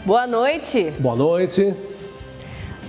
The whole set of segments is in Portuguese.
Boa noite. Boa noite.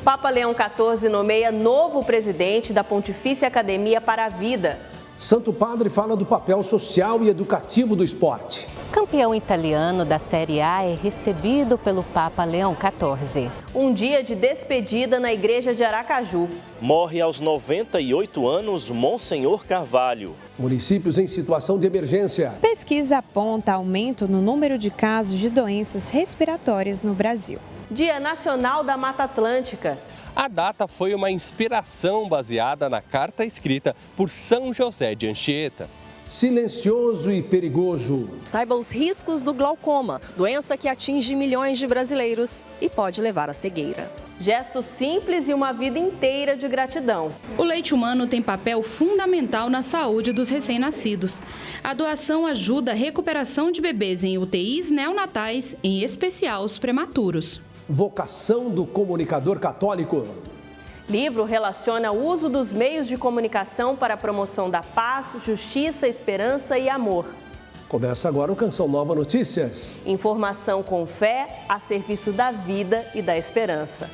Papa Leão XIV nomeia novo presidente da Pontifícia Academia para a Vida. Santo Padre fala do papel social e educativo do esporte. Campeão italiano da Série A é recebido pelo Papa Leão XIV. Um dia de despedida na igreja de Aracaju. Morre aos 98 anos Monsenhor Carvalho. Municípios em situação de emergência. Pesquisa aponta aumento no número de casos de doenças respiratórias no Brasil. Dia Nacional da Mata Atlântica. A data foi uma inspiração baseada na carta escrita por São José de Anchieta. Silencioso e perigoso. Saiba os riscos do glaucoma, doença que atinge milhões de brasileiros e pode levar à cegueira. Gestos simples e uma vida inteira de gratidão. O leite humano tem papel fundamental na saúde dos recém-nascidos. A doação ajuda a recuperação de bebês em UTIs neonatais, em especial os prematuros. Vocação do comunicador católico. Livro relaciona o uso dos meios de comunicação para a promoção da paz, justiça, esperança e amor. Começa agora o Canção Nova Notícias. Informação com fé a serviço da vida e da esperança.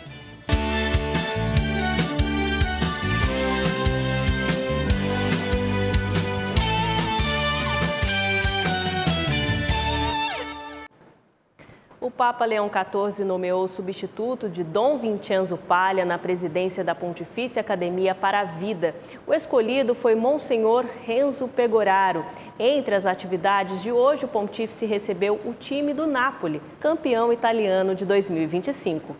O Papa Leão XIV nomeou o substituto de Dom Vincenzo Paglia na presidência da Pontifícia Academia para a Vida. O escolhido foi Monsenhor Renzo Pegoraro. Entre as atividades de hoje, o pontífice recebeu o time do Napoli, campeão italiano de 2025.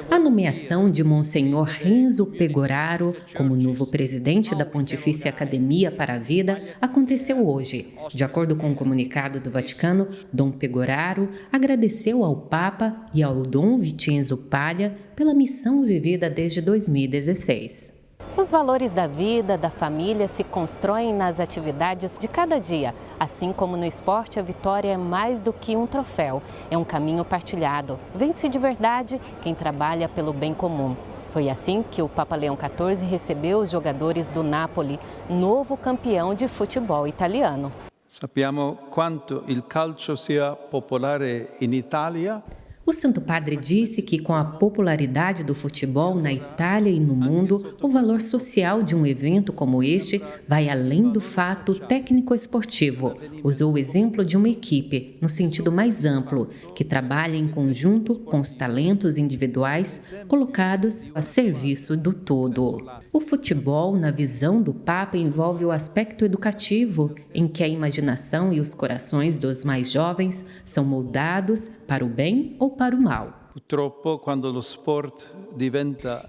A nomeação de Monsenhor Renzo Pegoraro como novo presidente da Pontifícia Academia para a Vida aconteceu hoje. De acordo com o comunicado do Vaticano, Dom Pegoraro agradeceu ao Papa e ao Dom Vincenzo Paglia pela missão vivida desde 2016. Os valores da vida, da família se constroem nas atividades de cada dia. Assim como no esporte, a vitória é mais do que um troféu. É um caminho partilhado. Vence de verdade quem trabalha pelo bem comum. Foi assim que o Papa Leão XIV recebeu os jogadores do Napoli, novo campeão de futebol italiano. Sappiamo quanto il calcio sia popolare in Italia. O Santo Padre disse que, com a popularidade do futebol na Itália e no mundo, o valor social de um evento como este vai além do fato técnico-esportivo. Usou o exemplo de uma equipe, no sentido mais amplo, que trabalha em conjunto com os talentos individuais colocados a serviço do todo. O futebol, na visão do Papa, envolve o aspecto educativo, em que a imaginação e os corações dos mais jovens são moldados para o bem ou para o mal.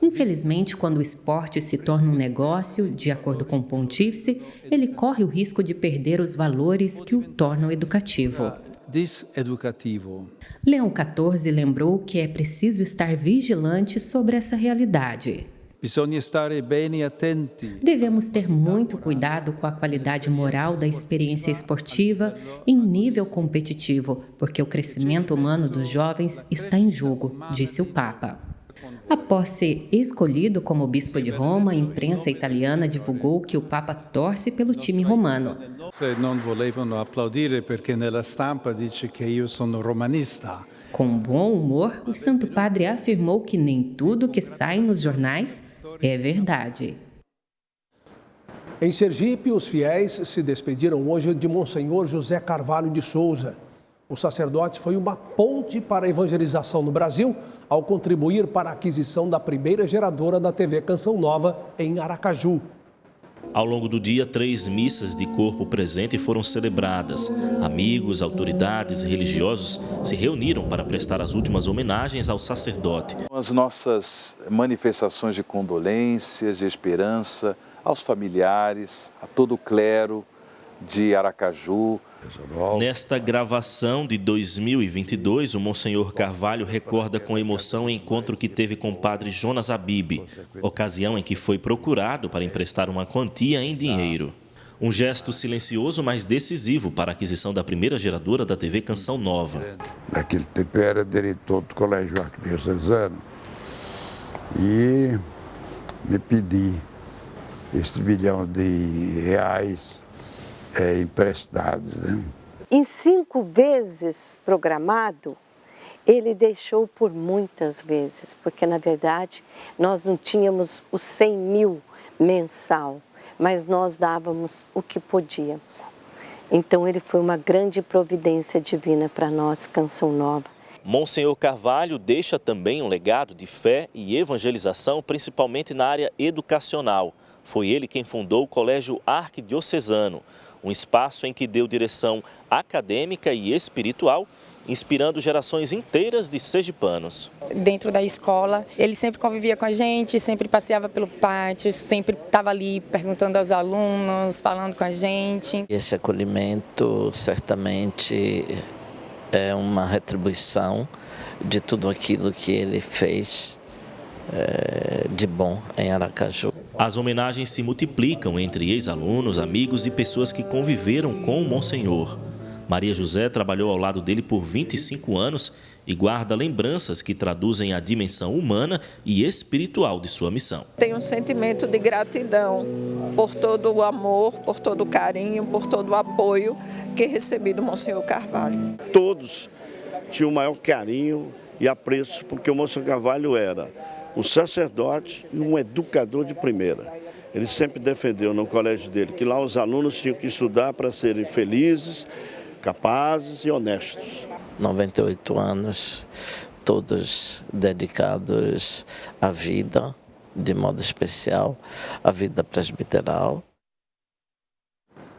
Infelizmente, quando o esporte se torna um negócio, de acordo com o pontífice, ele corre o risco de perder os valores que o tornam educativo. Leão XIV lembrou que é preciso estar vigilante sobre essa realidade. Devemos ter muito cuidado com a qualidade moral da experiência esportiva em nível competitivo, porque o crescimento humano dos jovens está em jogo, disse o Papa. Após ser escolhido como bispo de Roma, a imprensa italiana divulgou que o Papa torce pelo time romano. Não volevano applaudire perché nella stampa dice che io sono romanista. Com bom humor, o Santo Padre afirmou que nem tudo que sai nos jornais é verdade. Em Sergipe, os fiéis se despediram hoje de Monsenhor José Carvalho de Souza. O sacerdote foi uma ponte para a evangelização no Brasil ao contribuir para a aquisição da primeira geradora da TV Canção Nova em Aracaju. Ao longo do dia, 3 missas de corpo presente foram celebradas. Amigos, autoridades e religiosos se reuniram para prestar as últimas homenagens ao sacerdote. As nossas manifestações de condolências, de esperança aos familiares, a todo o clero de Aracaju. Nesta gravação de 2022, o Monsenhor Carvalho recorda com emoção o encontro que teve com o padre Jonas Abib, ocasião em que foi procurado para emprestar uma quantia em dinheiro. Um gesto silencioso, mas decisivo para a aquisição da primeira geradora da TV Canção Nova. Naquele tempo eu era diretor do Colégio Arquidiocesano e me pedi este R$ 1 bilhão emprestados, né? Em 5 vezes programado, Ele deixou por muitas vezes, porque na verdade nós não tínhamos os 100 mil mensal, mas nós dávamos o que podíamos. Então ele foi uma grande providência divina para nós, Canção Nova. Monsenhor Carvalho deixa também um legado de fé e evangelização, principalmente na área educacional. Foi ele quem fundou o Colégio Arquidiocesano, um espaço em que deu direção acadêmica e espiritual, inspirando gerações inteiras de sergipanos. Dentro da escola, ele sempre convivia com a gente, sempre passeava pelo pátio, sempre estava ali perguntando aos alunos, falando com a gente. Esse acolhimento certamente é uma retribuição de tudo aquilo que ele fez de bom em Aracaju. As homenagens se multiplicam entre ex-alunos, amigos e pessoas que conviveram com o Monsenhor. Maria José trabalhou ao lado dele por 25 anos e guarda lembranças que traduzem a dimensão humana e espiritual de sua missão. Tenho um sentimento de gratidão por todo o amor, por todo o carinho, por todo o apoio que recebi do Monsenhor Carvalho. Todos tinham o maior carinho e apreço, porque o Monsenhor Carvalho era um sacerdote e um educador de primeira. Ele sempre defendeu no colégio dele que lá os alunos tinham que estudar para serem felizes, capazes e honestos. 98 anos, todos dedicados à vida, de modo especial, à vida presbiteral.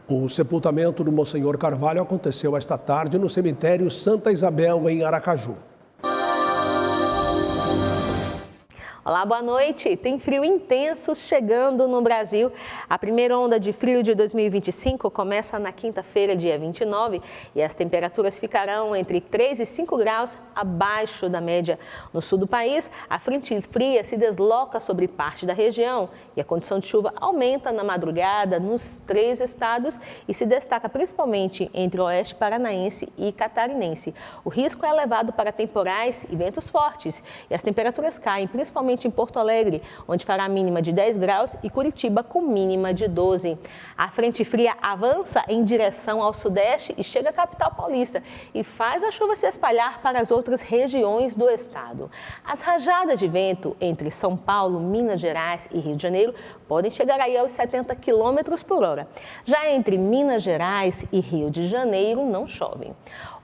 O sepultamento do Monsenhor Carvalho aconteceu esta tarde no cemitério Santa Isabel, em Aracaju. Olá, boa noite. Tem frio intenso chegando no Brasil. A primeira onda de frio de 2025 começa na quinta-feira, dia 29, e as temperaturas ficarão entre 3 e 5 graus abaixo da média. No sul do país, a frente fria se desloca sobre parte da região e a condição de chuva aumenta na madrugada nos 3 estados e se destaca principalmente entre o oeste paranaense e catarinense. O risco é elevado para temporais e ventos fortes e as temperaturas caem principalmente em Porto Alegre, onde fará a mínima de 10 graus, e Curitiba com mínima de 12. A frente fria avança em direção ao sudeste e chega à capital paulista e faz a chuva se espalhar para as outras regiões do estado. As rajadas de vento entre São Paulo, Minas Gerais e Rio de Janeiro podem chegar aí aos 70 km por hora. Já entre Minas Gerais e Rio de Janeiro não chovem.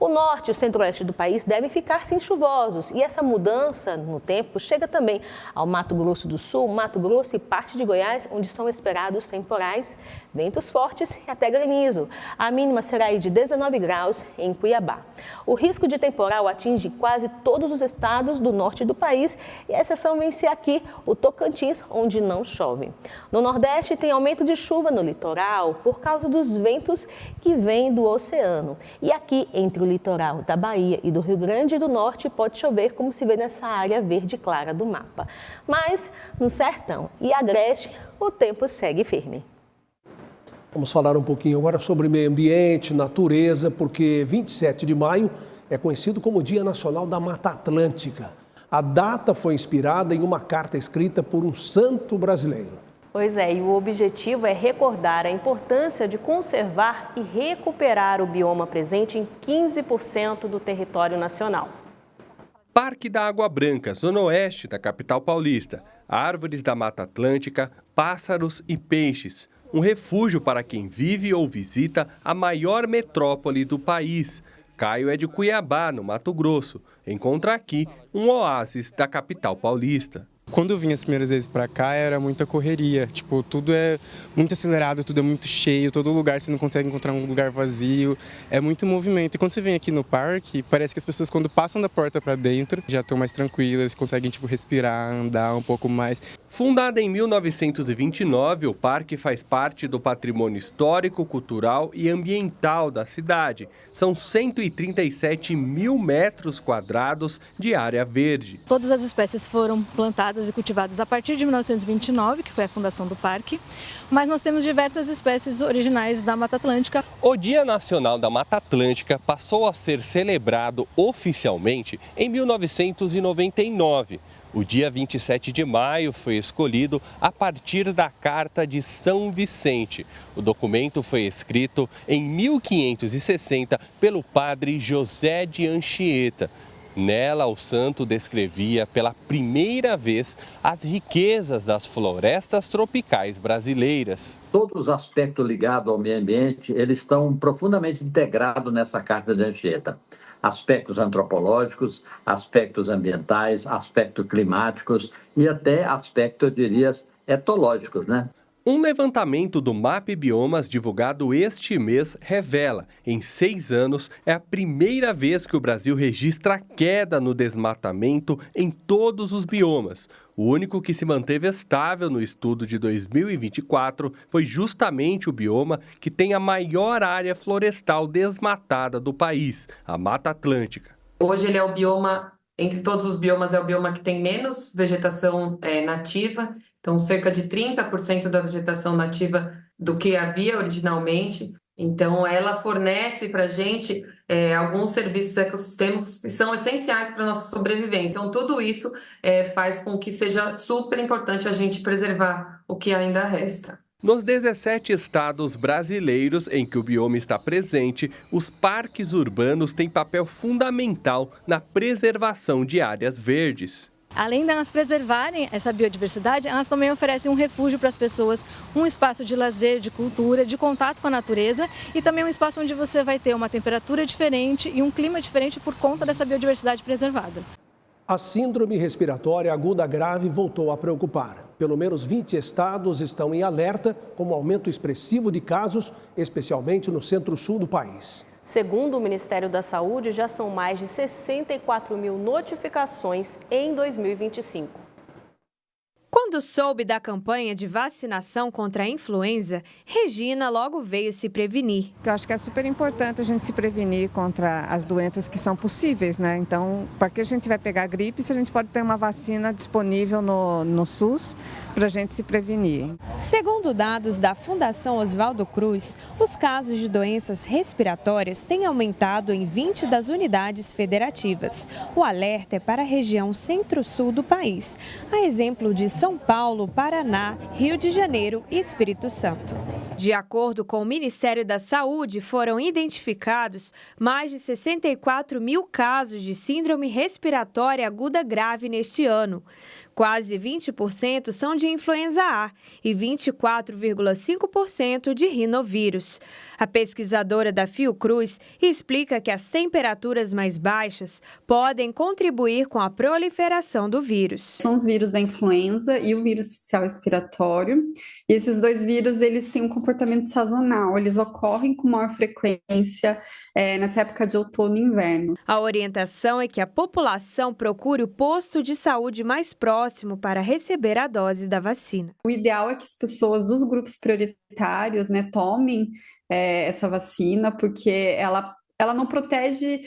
O norte e o centro-oeste do país devem ficar sim chuvosos e essa mudança no tempo chega também ao Mato Grosso do Sul, Mato Grosso e parte de Goiás, onde são esperados temporais, ventos fortes e até granizo. A mínima será aí de 19 graus em Cuiabá. O risco de temporal atinge quase todos os estados do norte do país e a exceção vem ser aqui, o Tocantins, onde não chove. No Nordeste tem aumento de chuva no litoral por causa dos ventos que vêm do oceano. E aqui, entre o litoral da Bahia e do Rio Grande do Norte, pode chover, como se vê nessa área verde clara do mapa. Mas no sertão e agreste, o tempo segue firme. Vamos falar um pouquinho agora sobre meio ambiente, natureza, porque 27 de maio é conhecido como Dia Nacional da Mata Atlântica. A data foi inspirada em uma carta escrita por um santo brasileiro. Pois é, e o objetivo é recordar a importância de conservar e recuperar o bioma presente em 15% do território nacional. Parque da Água Branca, zona oeste da capital paulista. Árvores da Mata Atlântica, pássaros e peixes. Um refúgio para quem vive ou visita a maior metrópole do país. Caio é de Cuiabá, no Mato Grosso. Encontra aqui um oásis da capital paulista. Quando eu vim as primeiras vezes pra cá, era muita correria. Tipo, tudo é muito acelerado, tudo é muito cheio, todo lugar você não consegue encontrar um lugar vazio. É muito movimento. E quando você vem aqui no parque, parece que as pessoas, quando passam da porta pra dentro, já estão mais tranquilas, conseguem, tipo, respirar, andar um pouco mais. Fundada em 1929, o parque faz parte do patrimônio histórico, cultural e ambiental da cidade. São 137 mil metros quadrados de área verde. Todas as espécies foram plantadas e cultivadas a partir de 1929, que foi a fundação do parque, mas nós temos diversas espécies originais da Mata Atlântica. O Dia Nacional da Mata Atlântica passou a ser celebrado oficialmente em 1999. O dia 27 de maio foi escolhido a partir da Carta de São Vicente. O documento foi escrito em 1560 pelo padre José de Anchieta. Nela, o santo descrevia pela primeira vez as riquezas das florestas tropicais brasileiras. Todos os aspectos ligados ao meio ambiente, eles estão profundamente integrados nessa carta de Anchieta. Aspectos antropológicos, aspectos ambientais, aspectos climáticos e até aspectos, eu diria, etológicos, né? Um levantamento do MAP Biomas divulgado este mês revela, em 6 anos, é a primeira vez que o Brasil registra queda no desmatamento em todos os biomas. O único que se manteve estável no estudo de 2024 foi justamente o bioma que tem a maior área florestal desmatada do país, a Mata Atlântica. Hoje ele é o bioma, entre todos os biomas, é o bioma que tem menos vegetação nativa. Então, cerca de 30% da vegetação nativa do que havia originalmente. Então, ela fornece para a gente alguns serviços ecossistêmicos que são essenciais para a nossa sobrevivência. Então, tudo isso faz com que seja super importante a gente preservar o que ainda resta. Nos 17 estados brasileiros em que o bioma está presente, os parques urbanos têm papel fundamental na preservação de áreas verdes. Além de elas preservarem essa biodiversidade, elas também oferecem um refúgio para as pessoas, um espaço de lazer, de cultura, de contato com a natureza e também um espaço onde você vai ter uma temperatura diferente e um clima diferente por conta dessa biodiversidade preservada. A síndrome respiratória aguda grave voltou a preocupar. Pelo menos 20 estados estão em alerta com um aumento expressivo de casos, especialmente no centro-sul do país. Segundo o Ministério da Saúde, já são mais de 64 mil notificações em 2025. Quando soube da campanha de vacinação contra a influenza, Regina logo veio se prevenir. Eu acho que é super importante a gente se prevenir contra as doenças que são possíveis, né? Então, para que a gente vai pegar gripe se a gente pode ter uma vacina disponível no SUS para a gente se prevenir? Segundo dados da Fundação Oswaldo Cruz, os casos de doenças respiratórias têm aumentado em 20 das unidades federativas. O alerta é para a região centro-sul do país, a exemplo de São Paulo, Paraná, Rio de Janeiro e Espírito Santo. De acordo com o Ministério da Saúde, foram identificados mais de 64 mil casos de síndrome respiratória aguda grave neste ano. Quase 20% são de influenza A e 24,5% de rinovírus. A pesquisadora da Fiocruz explica que as temperaturas mais baixas podem contribuir com a proliferação do vírus. São os vírus da influenza e o vírus sincicial respiratório. E esses dois vírus, eles têm um comportamento sazonal, eles ocorrem com maior frequência nessa época de outono e inverno. A orientação é que a população procure o posto de saúde mais próximo para receber a dose da vacina. O ideal é que as pessoas dos grupos prioritários, tomem essa vacina, porque ela não protege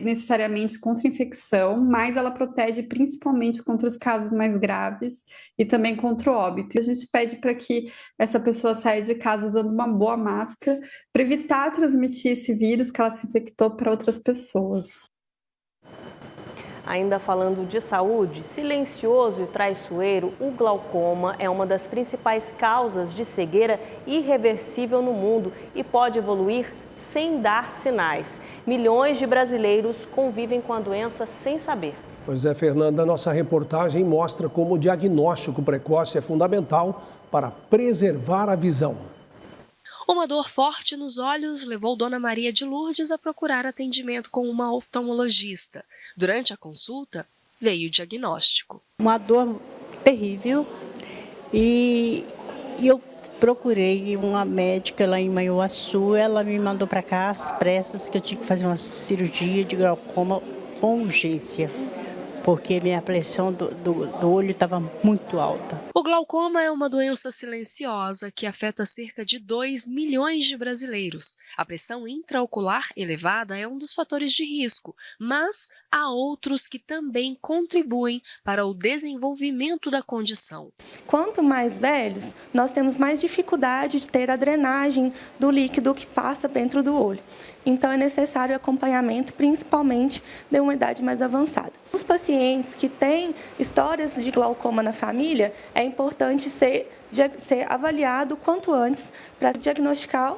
necessariamente contra infecção, mas ela protege principalmente contra os casos mais graves e também contra o óbito. A gente pede para que essa pessoa saia de casa usando uma boa máscara para evitar transmitir esse vírus que ela se infectou para outras pessoas. Ainda falando de saúde, silencioso e traiçoeiro, o glaucoma é uma das principais causas de cegueira irreversível no mundo e pode evoluir sem dar sinais. Milhões de brasileiros convivem com a doença sem saber. Pois é, Fernanda, nossa reportagem mostra como o diagnóstico precoce é fundamental para preservar a visão. Uma dor forte nos olhos levou Dona Maria de Lourdes a procurar atendimento com uma oftalmologista. Durante a consulta, veio o diagnóstico. Uma dor terrível e eu procurei uma médica lá em Manhuaçu, ela me mandou para cá às pressas que eu tinha que fazer uma cirurgia de glaucoma com urgência, porque minha pressão do olho estava muito alta. O glaucoma é uma doença silenciosa que afeta cerca de 2 milhões de brasileiros. A pressão intraocular elevada é um dos fatores de risco, mas há outros que também contribuem para o desenvolvimento da condição. Quanto mais velhos, nós temos mais dificuldade de ter a drenagem do líquido que passa dentro do olho. Então, é necessário acompanhamento, principalmente de uma idade mais avançada. Os pacientes que têm histórias de glaucoma na família, é importante ser avaliado quanto antes para diagnosticar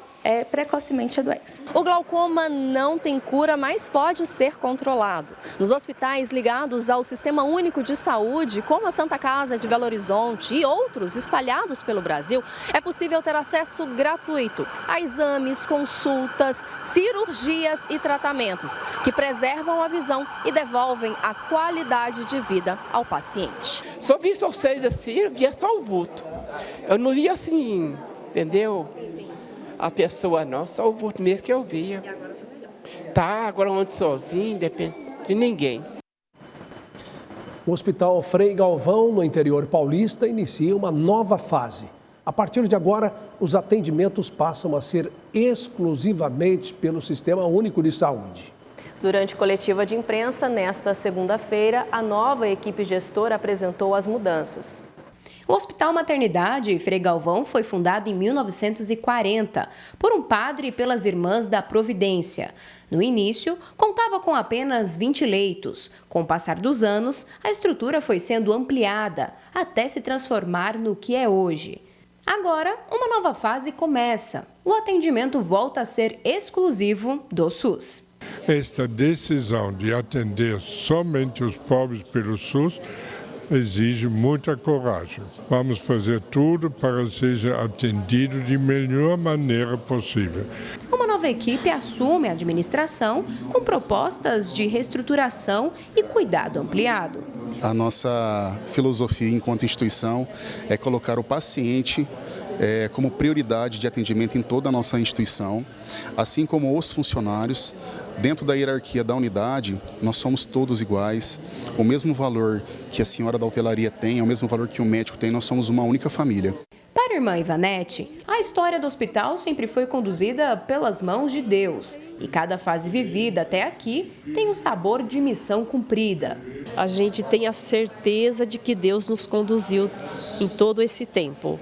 precocemente a doença. O glaucoma não tem cura, mas pode ser controlado. Nos hospitais ligados ao Sistema Único de Saúde, como a Santa Casa de Belo Horizonte e outros espalhados pelo Brasil, é possível ter acesso gratuito a exames, consultas, cirurgias e tratamentos que preservam a visão e devolvem a qualidade de vida ao paciente. Só vi vocês assim, via só o vulto. Eu não via assim, entendeu? A pessoa não, só o vulto mesmo que eu via. Tá, agora eu ando sozinho, depende de ninguém. O Hospital Frei Galvão, no interior paulista, inicia uma nova fase. A partir de agora, os atendimentos passam a ser exclusivamente pelo Sistema Único de Saúde. Durante coletiva de imprensa, nesta segunda-feira, a nova equipe gestora apresentou as mudanças. O Hospital Maternidade Frei Galvão foi fundado em 1940 por um padre e pelas Irmãs da Providência. No início, contava com apenas 20 leitos. Com o passar dos anos, a estrutura foi sendo ampliada até se transformar no que é hoje. Agora, uma nova fase começa. O atendimento volta a ser exclusivo do SUS. Esta decisão de atender somente os pobres pelo SUS exige muita coragem. Vamos fazer tudo para que seja atendido de melhor maneira possível. Uma nova equipe assume a administração com propostas de reestruturação e cuidado ampliado. A nossa filosofia enquanto instituição é colocar o paciente como prioridade de atendimento em toda a nossa instituição, assim como os funcionários. Dentro da hierarquia da unidade, nós somos todos iguais. O mesmo valor que a senhora da hotelaria tem, é o mesmo valor que o médico tem, nós somos uma única família. Para a irmã Ivanete, a história do hospital sempre foi conduzida pelas mãos de Deus. E cada fase vivida até aqui tem um sabor de missão cumprida. A gente tem a certeza de que Deus nos conduziu em todo esse tempo.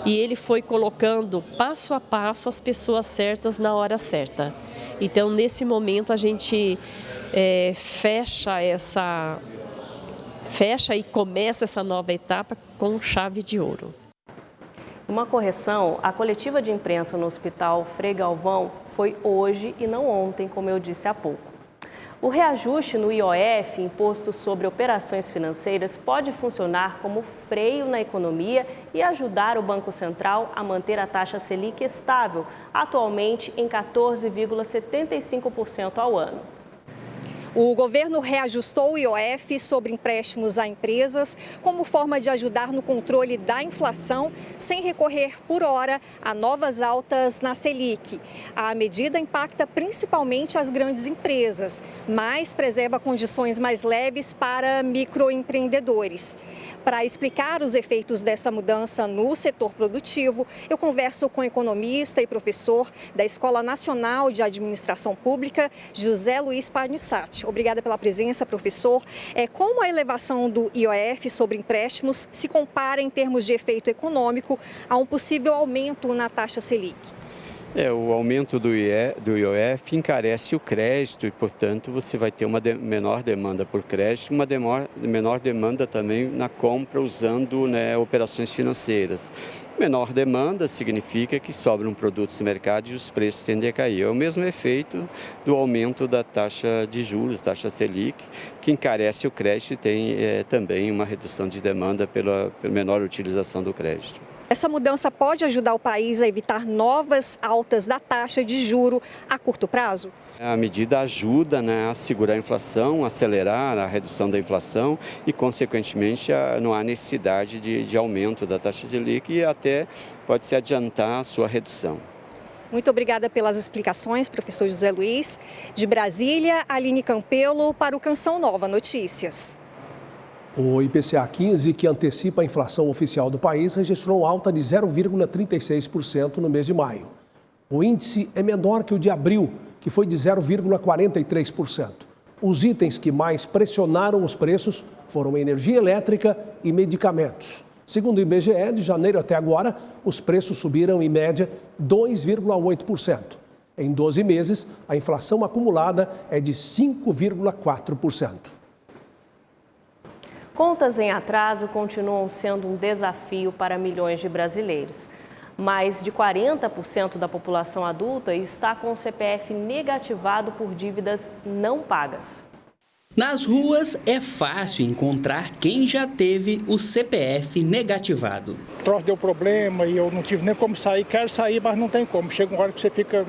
E Ele foi colocando passo a passo as pessoas certas na hora certa. Então, nesse momento, a gente fecha e começa essa nova etapa com chave de ouro. Uma correção, a coletiva de imprensa no Hospital Frei Galvão foi hoje e não ontem, como eu disse há pouco. O reajuste no IOF, Imposto sobre Operações Financeiras, pode funcionar como freio na economia e ajudar o Banco Central a manter a taxa Selic estável, atualmente em 14,75% ao ano. O governo reajustou o IOF sobre empréstimos a empresas como forma de ajudar no controle da inflação, sem recorrer, por hora, a novas altas na Selic. A medida impacta principalmente as grandes empresas, mas preserva condições mais leves para microempreendedores. Para explicar os efeitos dessa mudança no setor produtivo, eu converso com o economista e professor da Escola Nacional de Administração Pública, José Luiz Pagnussati. Obrigada pela presença, professor. Como a elevação do IOF sobre empréstimos se compara em termos de efeito econômico a um possível aumento na taxa Selic? O aumento do IOF encarece o crédito e, portanto, você vai ter uma menor demanda por crédito, uma menor demanda também na compra usando operações financeiras. Menor demanda significa que sobram produtos no mercado e os preços tendem a cair. É o mesmo efeito do aumento da taxa de juros, taxa Selic, que encarece o crédito e tem também uma redução de demanda pela menor utilização do crédito. Essa mudança pode ajudar o país a evitar novas altas da taxa de juro a curto prazo? A medida ajuda a segurar a inflação, acelerar a redução da inflação e, consequentemente, não há necessidade de aumento da taxa de Selic e até pode-se adiantar a sua redução. Muito obrigada pelas explicações, professor José Luiz. De Brasília, Aline Campelo para o Canção Nova Notícias. O IPCA 15, que antecipa a inflação oficial do país, registrou alta de 0,36% no mês de maio. O índice é menor que o de abril, que foi de 0,43%. Os itens que mais pressionaram os preços foram energia elétrica e medicamentos. Segundo o IBGE, de janeiro até agora, os preços subiram em média 2,8%. Em 12 meses, a inflação acumulada é de 5,4%. Contas em atraso continuam sendo um desafio para milhões de brasileiros. Mais de 40% da população adulta está com o CPF negativado por dívidas não pagas. Nas ruas é fácil encontrar quem já teve o CPF negativado. O troço deu problema e eu não tive nem como sair. Quero sair, mas não tem como. Chega uma hora que você fica,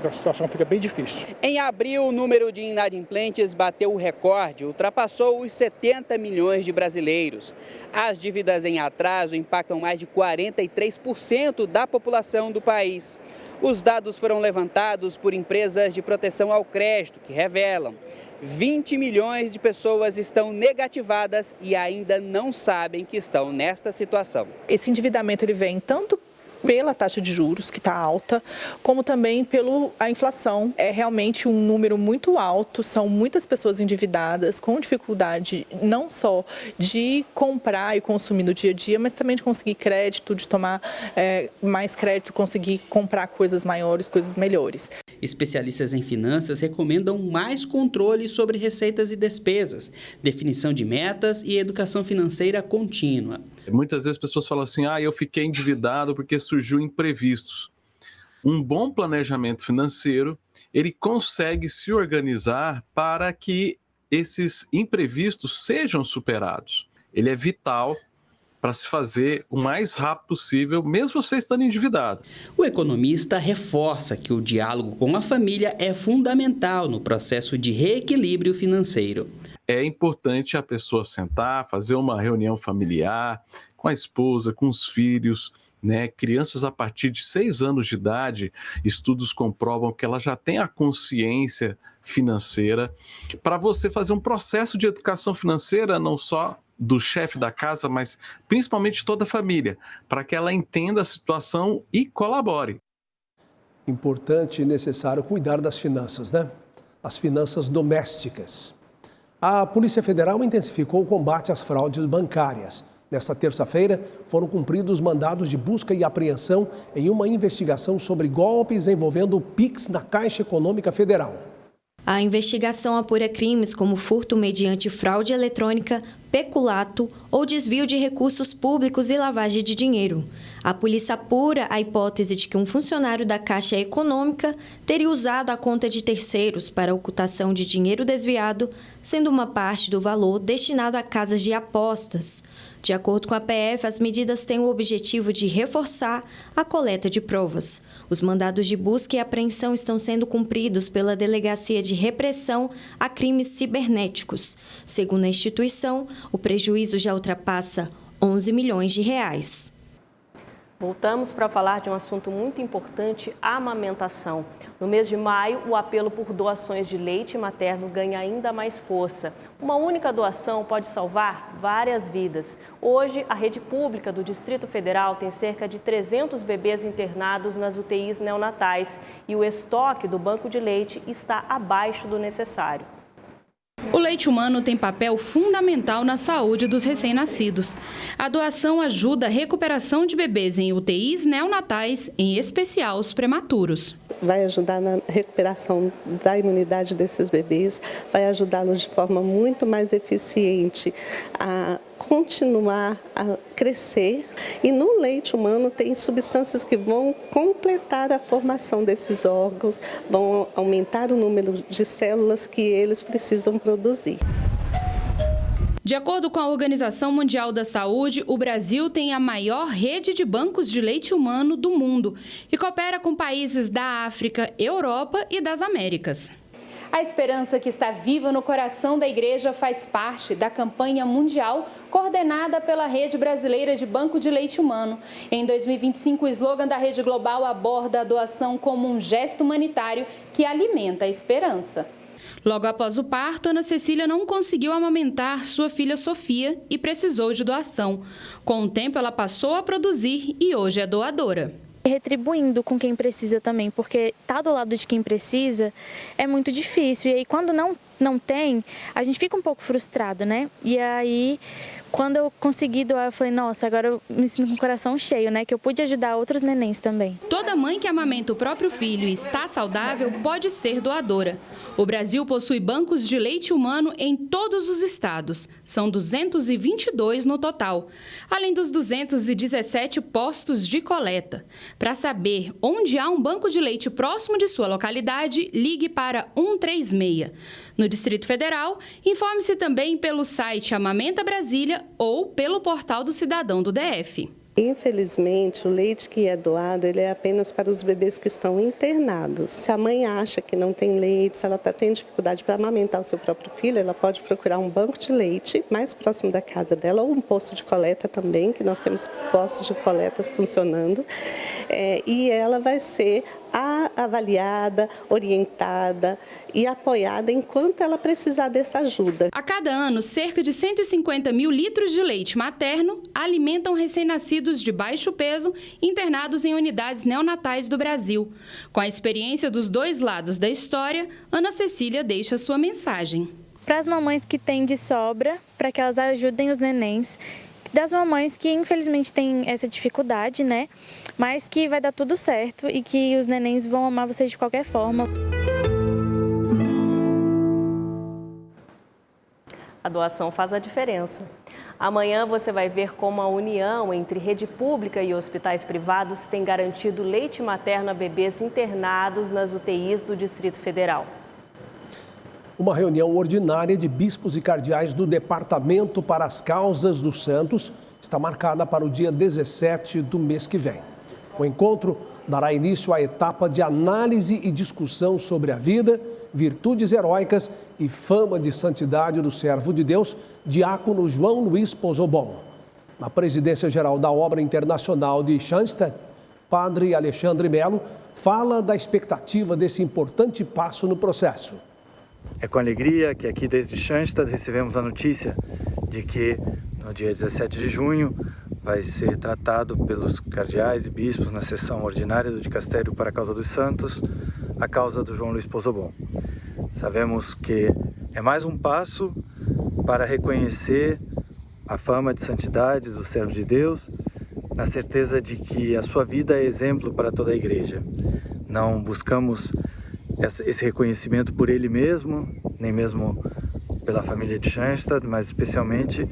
a situação fica bem difícil. Em abril, o número de inadimplentes bateu o recorde, ultrapassou os 70 milhões de brasileiros. As dívidas em atraso impactam mais de 43% da população do país. Os dados foram levantados por empresas de proteção ao crédito, que revelam 20 milhões de pessoas estão negativadas e ainda não sabem que estão nesta situação. Esse endividamento ele vem tanto pela taxa de juros, que está alta, como também pela inflação. É realmente um número muito alto, são muitas pessoas endividadas, com dificuldade não só de comprar e consumir no dia a dia, mas também de conseguir crédito, de tomar mais crédito, conseguir comprar coisas maiores, coisas melhores. Especialistas em finanças recomendam mais controle sobre receitas e despesas, definição de metas e educação financeira contínua. Muitas vezes as pessoas falam assim, eu fiquei endividado porque surgiu imprevistos. Um bom planejamento financeiro, ele consegue se organizar para que esses imprevistos sejam superados. Ele é vital para se fazer o mais rápido possível, mesmo você estando endividado. O economista reforça que o diálogo com a família é fundamental no processo de reequilíbrio financeiro. É importante a pessoa sentar, fazer uma reunião familiar com a esposa, com os filhos, né? Crianças a partir de 6 anos de idade, estudos comprovam que ela já tem a consciência financeira para você fazer um processo de educação financeira, não só do chefe da casa, mas principalmente toda a família, para que ela entenda a situação e colabore. Importante e necessário cuidar das finanças, né? As finanças domésticas. A Polícia Federal intensificou o combate às fraudes bancárias. Nesta terça-feira, foram cumpridos mandados de busca e apreensão em uma investigação sobre golpes envolvendo o Pix na Caixa Econômica Federal. A investigação apura crimes como furto mediante fraude eletrônica, peculato ou desvio de recursos públicos e lavagem de dinheiro. A polícia apura a hipótese de que um funcionário da Caixa Econômica teria usado a conta de terceiros para ocultação de dinheiro desviado, sendo uma parte do valor destinado a casas de apostas. De acordo com a PF, as medidas têm o objetivo de reforçar a coleta de provas. Os mandados de busca e apreensão estão sendo cumpridos pela Delegacia de Repressão a Crimes Cibernéticos. Segundo a instituição, o prejuízo já ultrapassa 11 milhões de reais. Voltamos para falar de um assunto muito importante, a amamentação. No mês de maio, o apelo por doações de leite materno ganha ainda mais força. Uma única doação pode salvar várias vidas. Hoje, a rede pública do Distrito Federal tem cerca de 300 bebês internados nas UTIs neonatais e o estoque do banco de leite está abaixo do necessário. O leite humano tem papel fundamental na saúde dos recém-nascidos. A doação ajuda a recuperação de bebês em UTIs neonatais, em especial os prematuros. Vai ajudar na recuperação da imunidade desses bebês, vai ajudá-los de forma muito mais eficiente a continuar a crescer. E no leite humano tem substâncias que vão completar a formação desses órgãos, vão aumentar o número de células que eles precisam produzir. De acordo com a Organização Mundial da Saúde, o Brasil tem a maior rede de bancos de leite humano do mundo e coopera com países da África, Europa e das Américas. A esperança que está viva no coração da igreja faz parte da campanha mundial coordenada pela Rede Brasileira de Banco de Leite Humano. Em 2025, o slogan da Rede Global aborda a doação como um gesto humanitário que alimenta a esperança. Logo após o parto, Ana Cecília não conseguiu amamentar sua filha Sofia e precisou de doação. Com o tempo, ela passou a produzir e hoje é doadora. Retribuindo com quem precisa também, porque estar do lado de quem precisa é muito difícil. E aí, quando não não tem, a gente fica um pouco frustrado, né? E aí, quando eu consegui doar, eu falei, nossa, agora eu me sinto com o coração cheio, né? Que eu pude ajudar outros nenéns também. Toda mãe que amamenta o próprio filho e está saudável pode ser doadora. O Brasil possui bancos de leite humano em todos os estados. São 222 no total, além dos 217 postos de coleta. Para saber onde há um banco de leite próximo de sua localidade, ligue para 136. No Distrito Federal, informe-se também pelo site Amamenta Brasília ou pelo portal do Cidadão do DF. Infelizmente, o leite que é doado, ele é apenas para os bebês que estão internados. Se a mãe acha que não tem leite, se ela está tendo dificuldade para amamentar o seu próprio filho, ela pode procurar um banco de leite mais próximo da casa dela ou um posto de coleta também, que nós temos postos de coleta funcionando, e ela vai ser avaliada, orientada e apoiada enquanto ela precisar dessa ajuda. A cada ano, cerca de 150 mil litros de leite materno alimentam recém-nascidos de baixo peso internados em unidades neonatais do Brasil. Com a experiência dos dois lados da história, Ana Cecília deixa sua mensagem. Para as mamães que têm de sobra, para que elas ajudem os nenéns, das mamães que infelizmente têm essa dificuldade, né? Mas que vai dar tudo certo e que os nenéns vão amar vocês de qualquer forma. A doação faz a diferença. Amanhã você vai ver como a união entre rede pública e hospitais privados tem garantido leite materno a bebês internados nas UTIs do Distrito Federal. Uma reunião ordinária de bispos e cardeais do Departamento para as Causas dos Santos está marcada para o dia 17 do mês que vem. O encontro dará início à etapa de análise e discussão sobre a vida, virtudes heróicas e fama de santidade do servo de Deus, diácono João Luiz Pozobon. Na presidência geral da Obra Internacional de Schoenstatt, padre Alexandre Melo fala da expectativa desse importante passo no processo. É com alegria que aqui desde Schoenstatt recebemos a notícia de que no dia 17 de junho vai ser tratado pelos cardeais e bispos na sessão ordinária do Dicastério para a Causa dos Santos, a causa do João Luiz Pozobon. Sabemos que é mais um passo para reconhecer a fama de santidade do servo de Deus, na certeza de que a sua vida é exemplo para toda a igreja. Não buscamos esse reconhecimento por ele mesmo, nem mesmo pela família de Schoenstatt, mas especialmente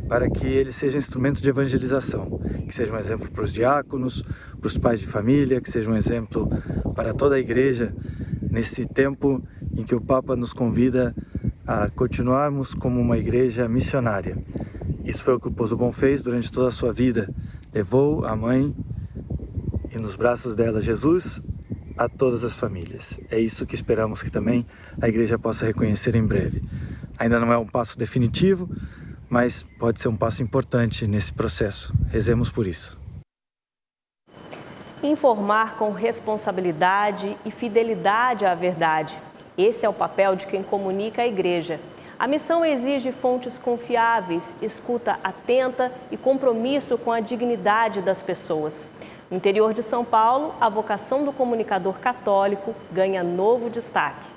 para que ele seja instrumento de evangelização, que seja um exemplo para os diáconos, para os pais de família, que seja um exemplo para toda a igreja, nesse tempo em que o Papa nos convida a continuarmos como uma igreja missionária. Isso foi o que o Pozobon fez durante toda a sua vida. Levou a mãe e nos braços dela Jesus a todas as famílias. É isso que esperamos que também a igreja possa reconhecer em breve. Ainda não é um passo definitivo, mas pode ser um passo importante nesse processo. Rezemos por isso. Informar com responsabilidade e fidelidade à verdade. Esse é o papel de quem comunica a igreja. A missão exige fontes confiáveis, escuta atenta e compromisso com a dignidade das pessoas. No interior de São Paulo, a vocação do comunicador católico ganha novo destaque.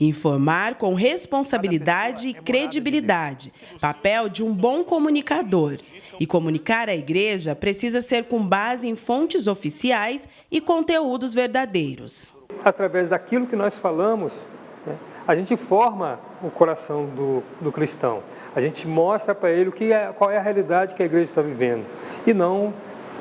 Informar com responsabilidade e credibilidade, papel de um bom comunicador. E comunicar à igreja precisa ser com base em fontes oficiais e conteúdos verdadeiros. Através daquilo que nós falamos, a gente forma o coração do cristão. A gente mostra para ele qual é a realidade que a igreja está vivendo. E não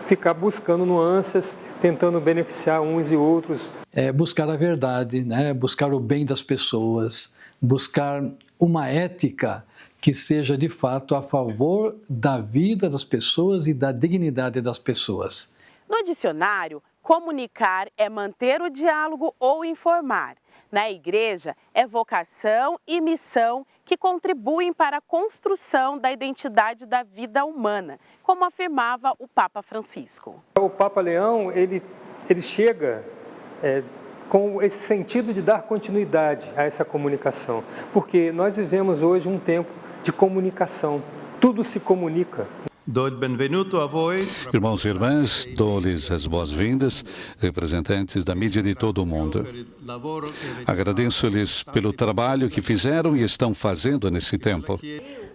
ficar buscando nuances, tentando beneficiar uns e outros. Buscar a verdade, né? Buscar o bem das pessoas, buscar uma ética que seja de fato a favor da vida das pessoas e da dignidade das pessoas. No dicionário, comunicar é manter o diálogo ou informar. Na igreja, é vocação e missão que contribuem para a construção da identidade da vida humana, como afirmava o Papa Francisco. O Papa Leão, ele chega com esse sentido de dar continuidade a essa comunicação, porque nós vivemos hoje um tempo de comunicação, tudo se comunica. Irmãos e irmãs, dou-lhes as boas-vindas, representantes da mídia de todo o mundo. Agradeço-lhes pelo trabalho que fizeram e estão fazendo nesse tempo.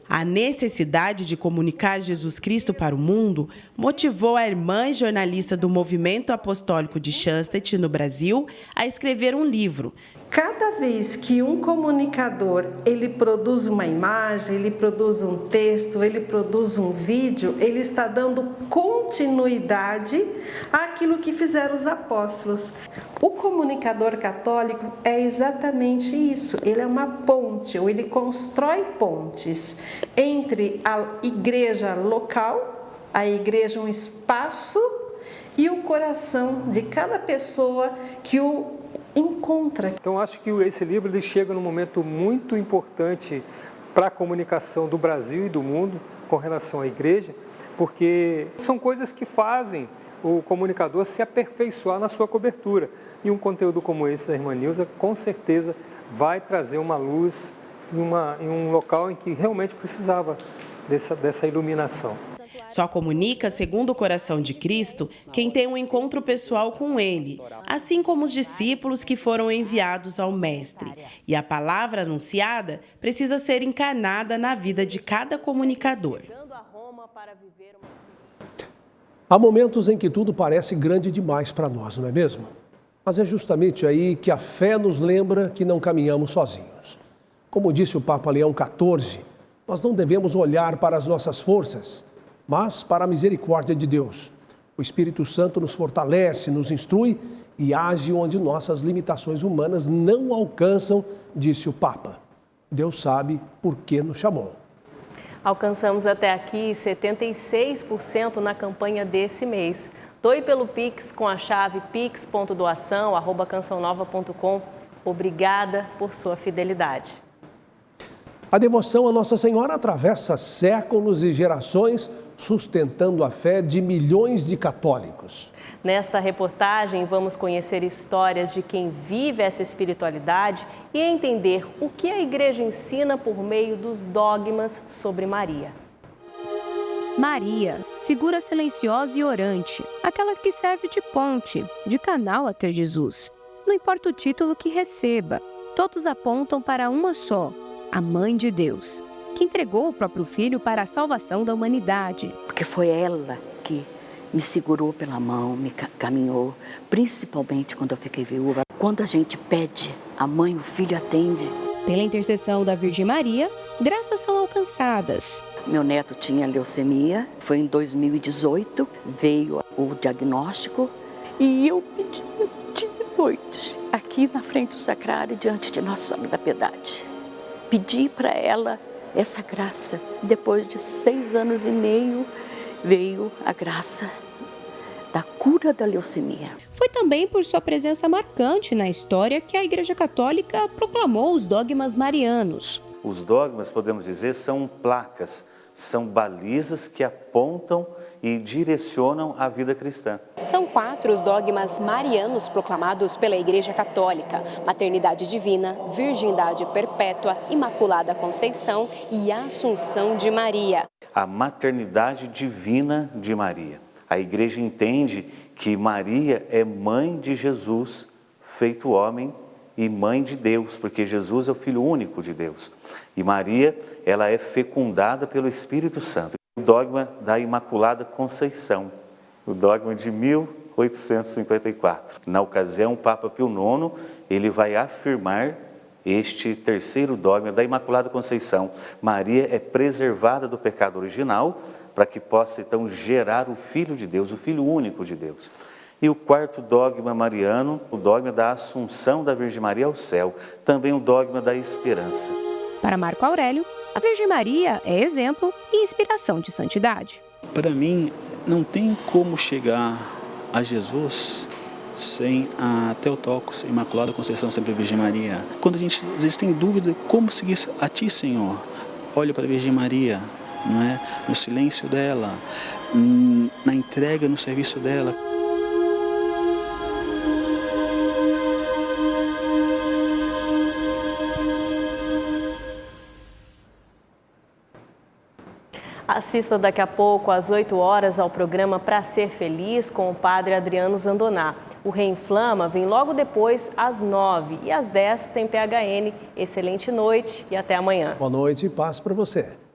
A necessidade de comunicar Jesus Cristo para o mundo motivou a irmã e jornalista do Movimento Apostólico de Schanstedt, no Brasil, a escrever um livro. Cada vez que um comunicador ele produz uma imagem, ele produz um texto, ele produz um vídeo, ele está dando continuidade àquilo que fizeram os apóstolos. O comunicador católico é exatamente isso, ele é uma ponte, ou ele constrói pontes entre a igreja local, a igreja um espaço, e o coração de cada pessoa que o encontra. Então, acho que esse livro ele chega num momento muito importante para a comunicação do Brasil e do mundo com relação à igreja, porque são coisas que fazem o comunicador se aperfeiçoar na sua cobertura. E um conteúdo como esse da Irmã Nilza, com certeza, vai trazer uma luz em um local em que realmente precisava dessa iluminação. Só comunica, segundo o coração de Cristo, quem tem um encontro pessoal com Ele, assim como os discípulos que foram enviados ao Mestre. E a palavra anunciada precisa ser encarnada na vida de cada comunicador. Há momentos em que tudo parece grande demais para nós, não é mesmo? Mas é justamente aí que a fé nos lembra que não caminhamos sozinhos. Como disse o Papa Leão XIV, nós não devemos olhar para as nossas forças, mas para a misericórdia de Deus. O Espírito Santo nos fortalece, nos instrui e age onde nossas limitações humanas não alcançam, disse o Papa. Deus sabe por que nos chamou. Alcançamos até aqui 76% na campanha desse mês. Doe pelo Pix com a chave pix.doação@cançãonova.com. Obrigada por sua fidelidade. A devoção a Nossa Senhora atravessa séculos e gerações, sustentando a fé de milhões de católicos. Nesta reportagem, vamos conhecer histórias de quem vive essa espiritualidade e entender o que a Igreja ensina por meio dos dogmas sobre Maria. Maria, figura silenciosa e orante, aquela que serve de ponte, de canal até Jesus. Não importa o título que receba, todos apontam para uma só, a Mãe de Deus, que entregou o próprio Filho para a salvação da humanidade. Porque foi ela que me segurou pela mão, me caminhou, principalmente quando eu fiquei viúva. Quando a gente pede, a mãe, o filho atende. Pela intercessão da Virgem Maria, graças são alcançadas. Meu neto tinha leucemia, foi em 2018, veio o diagnóstico e eu pedi dia e noite, aqui na frente do sacrário, diante de Nossa Senhora da Piedade. Pedi para ela essa graça. Depois de 6 anos e meio, veio a graça da cura da leucemia. Foi também por sua presença marcante na história que a Igreja Católica proclamou os dogmas marianos. Os dogmas, podemos dizer, são placas, são balizas que apontam e direcionam a vida cristã. São 4 os dogmas marianos proclamados pela Igreja Católica: maternidade divina, virgindade perpétua, Imaculada Conceição e Assunção de Maria. A maternidade divina de Maria. A Igreja entende que Maria é mãe de Jesus, feito homem, e mãe de Deus, porque Jesus é o Filho único de Deus. E Maria, ela é fecundada pelo Espírito Santo. O dogma da Imaculada Conceição, o dogma de 1854. Na ocasião, o Papa Pio IX, ele vai afirmar este terceiro dogma da Imaculada Conceição. Maria é preservada do pecado original para que possa, então, gerar o Filho de Deus, o Filho único de Deus. E o 4º dogma mariano, o dogma da Assunção da Virgem Maria ao céu, também o dogma da esperança. Para Marco Aurélio, a Virgem Maria é exemplo e inspiração de santidade. Para mim, não tem como chegar a Jesus sem a Theotokos, Imaculada Conceição, sempre Virgem Maria. Quando a gente às vezes tem dúvida como seguir a Ti, Senhor, olha para a Virgem Maria, não é? No silêncio dela, na entrega, no serviço dela. Assista daqui a pouco, às 8 horas, ao programa Pra Ser Feliz, com o padre Adriano Zandoná. O Reinflama vem logo depois, às 9 e às 10 tem PHN. Excelente noite e até amanhã. Boa noite e paz para você.